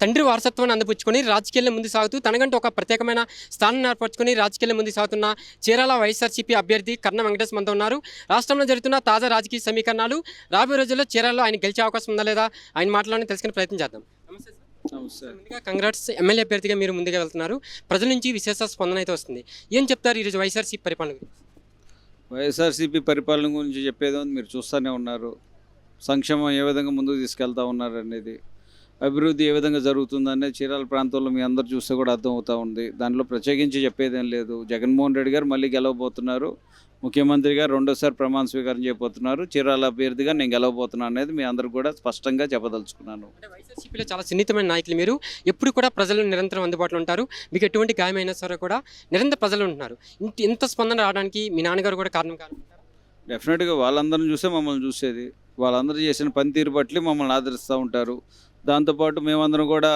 తండ్రి వారసత్వాన్ని అందిపుచ్చుకొని రాజకీయాల్లో ముందుకు సాగుతూ తనకంటూ ఒక ప్రత్యేకమైన స్థానం ఏర్పరచుకొని రాజకీయాల్లో ముందుకు సాగుతున్న చీరాల వైఎస్ఆర్సీపీ అభ్యర్థి కర్ణ వెంకటేష్ మనతో ఉన్నారు. రాష్ట్రంలో జరుగుతున్న తాజా రాజకీయ సమీకరణాలు, రాబోయే రోజుల్లో చీరాలలో ఆయన గెలిచే అవకాశం ఉందా లేదా ఆయన మాటలోనే తెలుసుకునే ప్రయత్నం చేద్దాం. నమస్తే సార్. నమస్తే. ముందుగా కంగ్రాట్స్, ఎమ్మెల్యే అభ్యర్థిగా మీరు ముందుగా వెళ్తున్నారు. ప్రజల నుంచి విశేష స్పందన అయితే వస్తుంది. ఏం చెప్తారు ఈరోజు వైఎస్ఆర్సీపీ పరిపాలన గురించి? వైఎస్ఆర్సీపీ పరిపాలన గురించి చెప్పేది మీరు చూస్తూనే ఉన్నారు. సంక్షేమం ఏ విధంగా ముందుకు తీసుకెళ్తా ఉన్నారు అనేది, అభివృద్ధి ఏ విధంగా జరుగుతుందనేది చీరాల ప్రాంతంలో మీ అందరు చూస్తే కూడా అర్థమవుతూ ఉంది. దాంట్లో ప్రత్యేకించి చెప్పేదేం లేదు. జగన్మోహన్ రెడ్డి గారు మళ్ళీ గెలవబోతున్నారు. ముఖ్యమంత్రిగా రెండోసారి ప్రమాణ స్వీకారం చేయబోతున్నారు. చీరాల అభ్యర్థిగా నేను గెలవబోతున్నాను అనేది మీ అందరికి కూడా స్పష్టంగా చెప్పదలుచుకున్నాను. అంటే వైఎస్ఆర్సీపీలో చాలా సున్నితమైన నాయకులు మీరు. ఎప్పుడు కూడా ప్రజలు నిరంతరం అందుబాటులో ఉంటారు. మీకు ఎటువంటి గాయమైనా సరే కూడా నిరంతర ప్రజలు ఉంటున్నారు. ఇంత స్పందన రావడానికి మీ నాన్నగారు కూడా కారణం కాదు. డెఫినెట్గా వాళ్ళందరిని చూసే మమ్మల్ని చూసేది. వాళ్ళందరూ చేసిన పనితీరు బట్టి మమ్మల్ని ఆదరిస్తూ ఉంటారు. దాంతోపాటు మేమందరం కూడా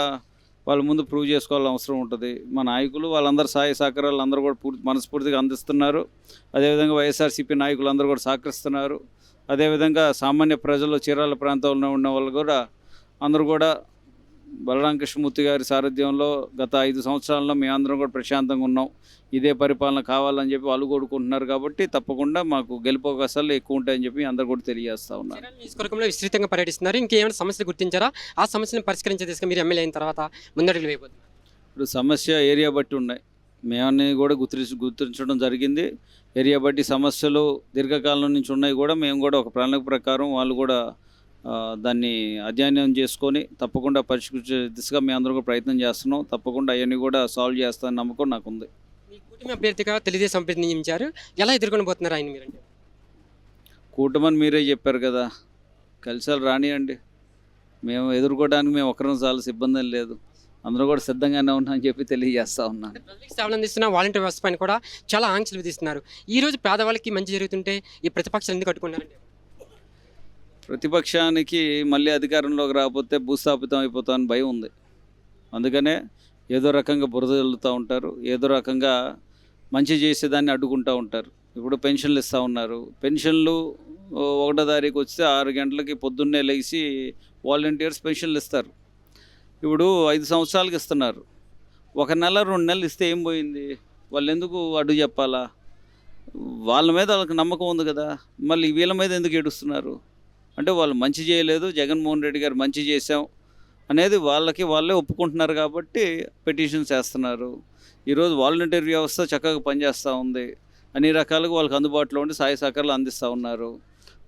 వాళ్ళ ముందు ప్రూవ్ చేసుకోవాల్సిన అవసరం ఉంటుంది. మా నాయకులు వాళ్ళందరూ సహాయ సహకారాలు అందరూ కూడా మనస్ఫూర్తిగా అందిస్తున్నారు. అదేవిధంగా వైఎస్ఆర్సీపీ నాయకులు అందరూ కూడా సహకరిస్తున్నారు. అదేవిధంగా సామాన్య ప్రజలు చీరాల ప్రాంతంలో ఉన్న వాళ్ళు కూడా అందరూ కూడా బలరాం కృష్ణమూర్తి గారి సారథ్యంలో గత 5 సంవత్సరాల్లో మేమందరం కూడా ప్రశాంతంగా ఉన్నాం. ఇదే పరిపాలన కావాలని చెప్పి వాళ్ళు కోరుకుంటున్నారు. కాబట్టి తప్పకుండా మాకు గెలుపు అవకాశాలు ఎక్కువ ఉంటాయని చెప్పి అందరూ కూడా తెలియజేస్తూ ఉన్నారు. నియోజకవర్గంలో విస్తృతంగా పర్యటిస్తున్నారు. ఇంకేమైనా సమస్యలు గుర్తించారా? ఆ సమస్యను పరిష్కరించే దిశగా మీరు ఎమ్మెల్యే అయిన తర్వాత ముందడుగులు వేయబోతున్నారు. ఇప్పుడు సమస్య ఏరియా బట్టి ఉన్నాయి. మేమన్నీ కూడా గుర్తించడం జరిగింది. ఏరియా బట్టి సమస్యలు దీర్ఘకాలం నుంచి ఉన్నాయి కూడా మేము కూడా ఒక ప్రణాళిక ప్రకారం వాళ్ళు కూడా దాన్ని అధ్యయనం చేసుకొని తప్పకుండా పరిష్కరించే దిశగా మేము అందరూ కూడా ప్రయత్నం చేస్తున్నాం. తప్పకుండా అవన్నీ కూడా సాల్వ్ చేస్తానని నమ్మకం నాకుంది. మీ కూటమి అభ్యర్థిగా తెలుగుదేశం అభ్యర్థి నియమించారు. ఎలా ఎదుర్కొనబోతున్నారు ఆయన మీరంటే? కూటమని మీరే చెప్పారు కదా, కలిసాలు రానియండి. మేము ఎదుర్కోవడానికి మేము ఒకరం చాలా సిబ్బంది లేదు. అందరూ కూడా సిద్ధంగానే ఉన్నామని చెప్పి తెలియజేస్తూ ఉన్నాను. ప్రజలకు సేవలు అందిస్తున్న వాలంటీర్ వ్యవస్థ పైన కూడా చాలా ఆంక్షలు విధిస్తున్నారు. ఈరోజు పేదవాళ్ళకి మంచి జరుగుతుంటే ఈ ప్రతిపక్షాలు ఎందుకు అడ్డుకున్నారండి? ప్రతిపక్షానికి మళ్ళీ అధికారంలోకి రాకపోతే భూస్థాపితం అయిపోతామని భయం ఉంది. అందుకనే ఏదో రకంగా బురద చల్లుతూ ఉంటారు. ఏదో రకంగా మంచి చేసేదాన్ని అడ్డుకుంటూ ఉంటారు. ఇప్పుడు పెన్షన్లు ఇస్తూ ఉన్నారు. పెన్షన్లు 1వ తారీఖు వస్తే 6 గంటలకి పొద్దున్నే లేచి వాలంటీర్స్ పెన్షన్లు ఇస్తారు. ఇప్పుడు 5 సంవత్సరాలకి ఇస్తున్నారు. 1 నెల 2 నెలలు ఇస్తే ఏం పోయింది? వాళ్ళు ఎందుకు అడ్డు చెప్పాలా? వాళ్ళ మీద వాళ్ళకి నమ్మకం ఉంది కదా, మళ్ళీ వీళ్ళ మీద ఎందుకు ఏడుస్తున్నారు? అంటే వాళ్ళు మంచి చేయలేదు, జగన్మోహన్ రెడ్డి గారు మంచి చేశాం అనేది వాళ్ళే ఒప్పుకుంటున్నారు. కాబట్టి పిటిషన్స్ వేస్తున్నారు. ఈరోజు వాలంటీర్ వ్యవస్థ చక్కగా పనిచేస్తూ ఉంది. అన్ని రకాలుగా వాళ్ళకి అందుబాటులో ఉండి సహాయ సహకారాలు అందిస్తూ ఉన్నారు.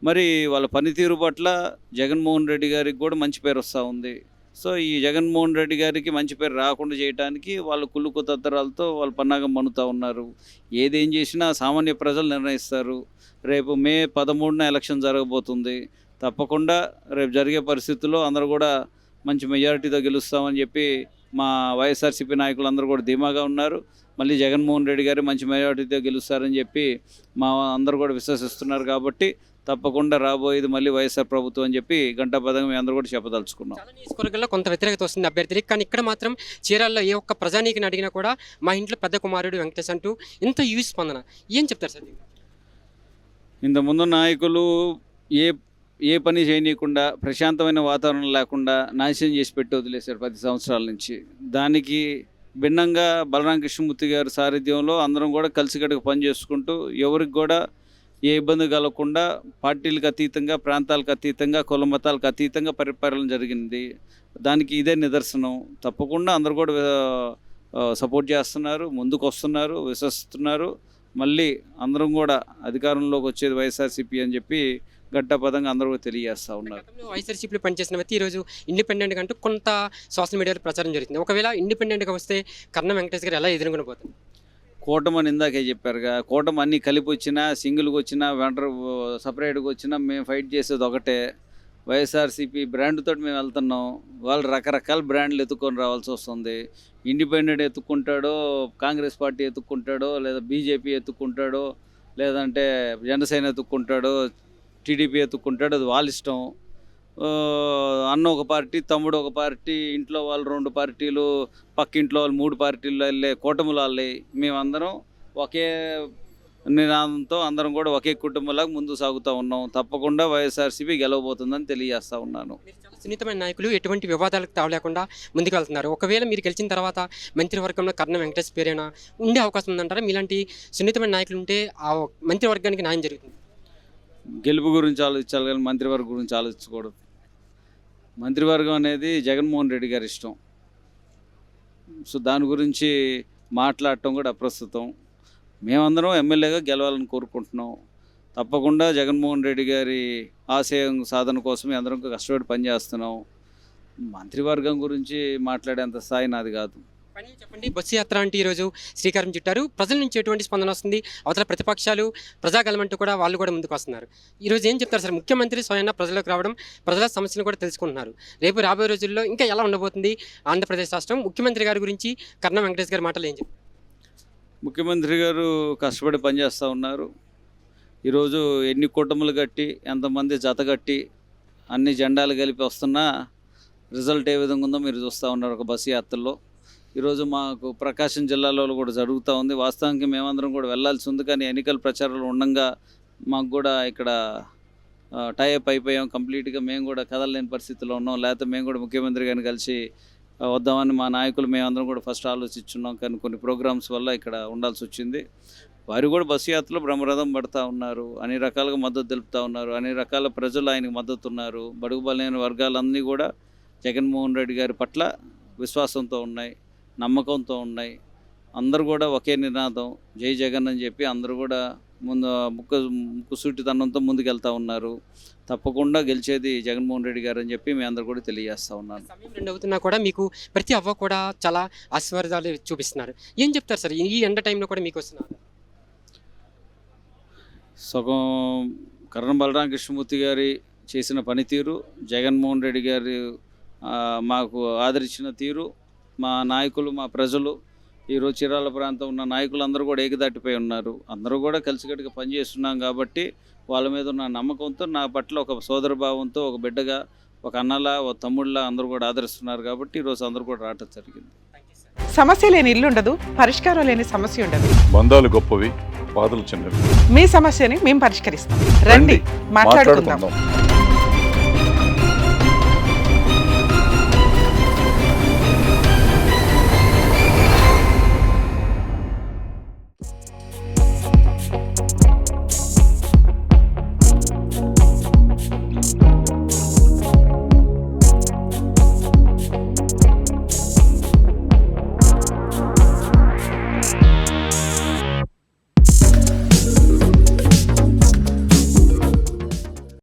మరి వాళ్ళ పనితీరు పట్ల జగన్మోహన్ రెడ్డి గారికి కూడా మంచి పేరు వస్తూ ఉంది. సో ఈ జగన్మోహన్ రెడ్డి గారికి మంచి పేరు రాకుండా చేయడానికి వాళ్ళు కుళ్ళు కుతంత్రాలతో వాళ్ళు పన్నాగం మన్నుతూ ఉన్నారు. ఏదేం చేసినా సామాన్య ప్రజలు నిర్ణయిస్తారు. రేపు మే 13న ఎలక్షన్ జరగబోతుంది. తప్పకుండా రేపు జరిగే పరిస్థితుల్లో అందరూ కూడా మంచి మెజారిటీతో గెలుస్తామని చెప్పి మా వైఎస్ఆర్సీపీ నాయకులు అందరూ కూడా ధీమాగా ఉన్నారు. మళ్ళీ జగన్మోహన్ రెడ్డి గారు మంచి మెజారిటీతో గెలుస్తారని చెప్పి మా అందరూ కూడా విశ్వసిస్తున్నారు. కాబట్టి తప్పకుండా రాబోయేది మళ్ళీ వైఎస్ఆర్ ప్రభుత్వం అని చెప్పి గంటాపదంగా మేము అందరూ కూడా చెప్పదలుచుకున్నాం. చాలా నియోజకవర్గాల్లో కొంత వ్యతిరేకత వస్తుంది అభ్యర్థికి. కానీ ఇక్కడ మాత్రం చీరాల్లో ఏ ఒక్క ప్రజానీకిని అడిగినా కూడా మా ఇంట్లో పెద్ద కుమారుడు వెంకటేష్ అంటూ ఇంత యూజ్ స్పందన. ఏం చెప్తారు సార్? ఇంతకుముందు నాయకులు ఏ పని చేయనీయకుండా, ప్రశాంతమైన వాతావరణం లేకుండా నాశనం చేసి పెట్టి వదిలేశారు 10 సంవత్సరాల నుంచి. దానికి భిన్నంగా బలరాం కృష్ణమూర్తి గారి సారథ్యంలో అందరం కూడా కలిసికట్టుగా పనిచేసుకుంటూ ఎవరికి కూడా ఏ ఇబ్బంది కలగకుండా పార్టీలకు అతీతంగా, ప్రాంతాలకు అతీతంగా, కుల మతాలకు అతీతంగా పరిపాలన జరిగింది. దానికి ఇదే నిదర్శనం. తప్పకుండా అందరూ కూడా సపోర్ట్ చేస్తున్నారు, ముందుకు వస్తున్నారు, విశ్వసిస్తున్నారు. మళ్ళీ అందరం కూడా అధికారంలోకి వచ్చేది వైఎస్ఆర్సీపీ అని చెప్పి గంటాపదంగా అందరూ తెలియజేస్తూ ఉన్నారు. వైఎస్ఆర్సీపీలో పనిచేసిన వ్యక్తి ఈరోజు ఇండిపెండెంట్గా అంటూ కొంత సోషల్ మీడియాలో ప్రచారం జరుగుతుంది. ఒకవేళ ఇండిపెండెంట్గా వస్తే కర్ణ వెంకటేష్ గారు ఎలా ఎదుర్కొనబోతుంది? కూటమని ఇందాకే చెప్పారుగా, కూటమి అన్నీ కలిపి వచ్చినా, సింగిల్గా వచ్చినా, సపరేట్గా వచ్చినా మేము ఫైట్ చేసేది ఒకటే. వైఎస్ఆర్సీపీ బ్రాండ్తో మేము వెళ్తున్నాం. వాళ్ళు రకరకాల బ్రాండ్లు ఎత్తుకొని రావాల్సి వస్తుంది. ఇండిపెండెంట్ ఎత్తుక్కుంటాడో, కాంగ్రెస్ పార్టీ ఎత్తుక్కుంటాడో, లేదా బీజేపీ ఎత్తుక్కుంటాడో, లేదంటే జనసేన ఎత్తుక్కుంటాడో, టీడీపీ ఎత్తుక్కుంటాడో, అది వాళ్ళ ఇష్టం. అన్న ఒక పార్టీ, తమ్ముడు ఒక పార్టీ, ఇంట్లో వాళ్ళు 2 పార్టీలు, పక్కింట్లో వాళ్ళు 3 పార్టీలు వెళ్ళే కూటములు వాళ్ళే. మేమందరం ఒకే నినాదంతో అందరం కూడా ఒకే కుటుంబంలాగా ముందుకు సాగుతూ ఉన్నాం. తప్పకుండా వైఎస్ఆర్సీపీ గెలవబోతుందని తెలియజేస్తూ ఉన్నాను. సున్నితమైన నాయకులు ఎటువంటి వివాదాలకు తావలేకుండా ముందుకు వెళ్తున్నారు. ఒకవేళ మీరు గెలిచిన తర్వాత మంత్రివర్గంలో కర్ణ వెంకటేష్ పేరైనా ఉండే అవకాశం ఉందంటారా? మీలాంటి సున్నితమైన నాయకులు ఉంటే ఆ మంత్రివర్గానికి న్యాయం జరుగుతుంది. గెలుపు గురించి ఆలోచించాలి కానీ మంత్రివర్గం గురించి ఆలోచించకూడదు. మంత్రివర్గం అనేది జగన్మోహన్ రెడ్డి గారి ఇష్టం. సో దాని గురించి మాట్లాడటం కూడా అప్రస్తుతం. మేమందరం ఎమ్మెల్యేగా గెలవాలని కోరుకుంటున్నాం. తప్పకుండా జగన్మోహన్ రెడ్డి గారి ఆశయం సాధన కోసం అందరం కష్టపడి పనిచేస్తున్నాం. మంత్రివర్గం గురించి మాట్లాడేంత స్థాయి నాది కాదు. పని చెప్పండి, బస్సు యాత్ర అంటే ఈరోజు శ్రీకారం చుట్టారు. ప్రజల నుంచి ఎటువంటి స్పందన వస్తుంది? అవతల ప్రతిపక్షాలు ప్రజాగలమంటూ కూడా వాళ్ళు కూడా ముందుకు వస్తున్నారు. ఈరోజు ఏం చెప్తారు సార్? ముఖ్యమంత్రి స్వయంగా ప్రజలకు రావడం, ప్రజల సమస్యలు కూడా తెలుసుకుంటున్నారు. రేపు రాబోయే రోజుల్లో ఇంకా ఎలా ఉండబోతుంది ఆంధ్రప్రదేశ్ రాష్ట్రం? ముఖ్యమంత్రి గారి గురించి కర్ణ వెంకటేష్ గారి మాటలు ఏం చెప్తారు? ముఖ్యమంత్రి గారు కష్టపడి పనిచేస్తూ ఉన్నారు. ఈరోజు ఎన్ని కుటుంబాలు కట్టి ఎంతమంది జత కట్టి అన్ని జెండాలు కలిపి వస్తున్నా రిజల్ట్ ఏ విధంగా ఉందో మీరు చూస్తూ ఉన్నారు ఒక బస్సు యాత్రలో. ఈరోజు మాకు ప్రకాశం జిల్లాలో కూడా జరుగుతూ ఉంది. వాస్తవానికి మేమందరం కూడా వెళ్ళాల్సి ఉంది, కానీ ఎన్నికల ప్రచారాలు ఉండగా మాకు కూడా ఇక్కడ టైఅప్ అయిపోయాం. కంప్లీట్గా మేము కూడా కదలలేని పరిస్థితిలో ఉన్నాం. లేకపోతే మేము కూడా ముఖ్యమంత్రి గారిని కలిసి వద్దామని మా నాయకులు మేమందరం కూడా ఫస్ట్ ఆలోచించున్నాం, కానీ కొన్ని ప్రోగ్రామ్స్ వల్ల ఇక్కడ ఉండాల్సి వచ్చింది. వారు కూడా బస్సు యాత్రలో బ్రహ్మరథం పడుతూ ఉన్నారు, అన్ని రకాలుగా మద్దతు తెలుపుతూ ఉన్నారు, అన్ని రకాల ప్రజలు ఆయనకు మద్దతు ఉన్నారు. బడుగు బలైన వర్గాలన్నీ కూడా జగన్మోహన్ రెడ్డి గారి పట్ల విశ్వాసంతో ఉన్నాయి, నమ్మకంతో ఉన్నాయి. అందరూ కూడా ఒకే నినాదం జై జగన్ అని చెప్పి అందరూ కూడా ముక్కుసూటితనంతో ముందుకెళ్తూ ఉన్నారు. తప్పకుండా గెలిచేది జగన్మోహన్ రెడ్డి గారు అని చెప్పి మేము అందరూ కూడా తెలియజేస్తూ ఉన్నాను. సమయం 2 అవుతున్నా కూడా మీకు ప్రతి అవ్వ కూడా చాలా ఆశీర్వాదాలు చూపిస్తున్నారు. ఏం చెప్తారు సార్ ఈ ఎండ టైంలో కూడా మీకు వస్తున్నారు? సగం కరణం బలరామ కృష్ణమూర్తి గారి చేసిన పనితీరు, జగన్మోహన్ రెడ్డి గారు మాకు ఆదరించిన తీరు, మా నాయకులు మా ప్రజలు ఈరోజు చీరాల ప్రాంతం ఉన్న నాయకులు అందరూ కూడా ఏకదాటిపోయి ఉన్నారు. అందరూ కూడా కలిసికట్టుగా పనిచేస్తున్నాం కాబట్టి వాళ్ళ మీద ఉన్న నమ్మకంతో నా పట్ల ఒక సోదర భావంతో ఒక బిడ్డగా, ఒక అన్నలా, ఒక తమ్ముళ్ళ అందరూ కూడా ఆదరిస్తున్నారు కాబట్టి ఈరోజు అందరూ కూడా రావటం జరిగింది. సమస్య లేని ఇల్లు ఉండదు, పరిష్కారం లేని సమస్య ఉండదు. బంధాలు గొప్పవి, బాధలు చిన్నవి. మీ సమస్యని మేము పరిష్కరిస్తాం. రండి, మాట్లాడుకుందాం.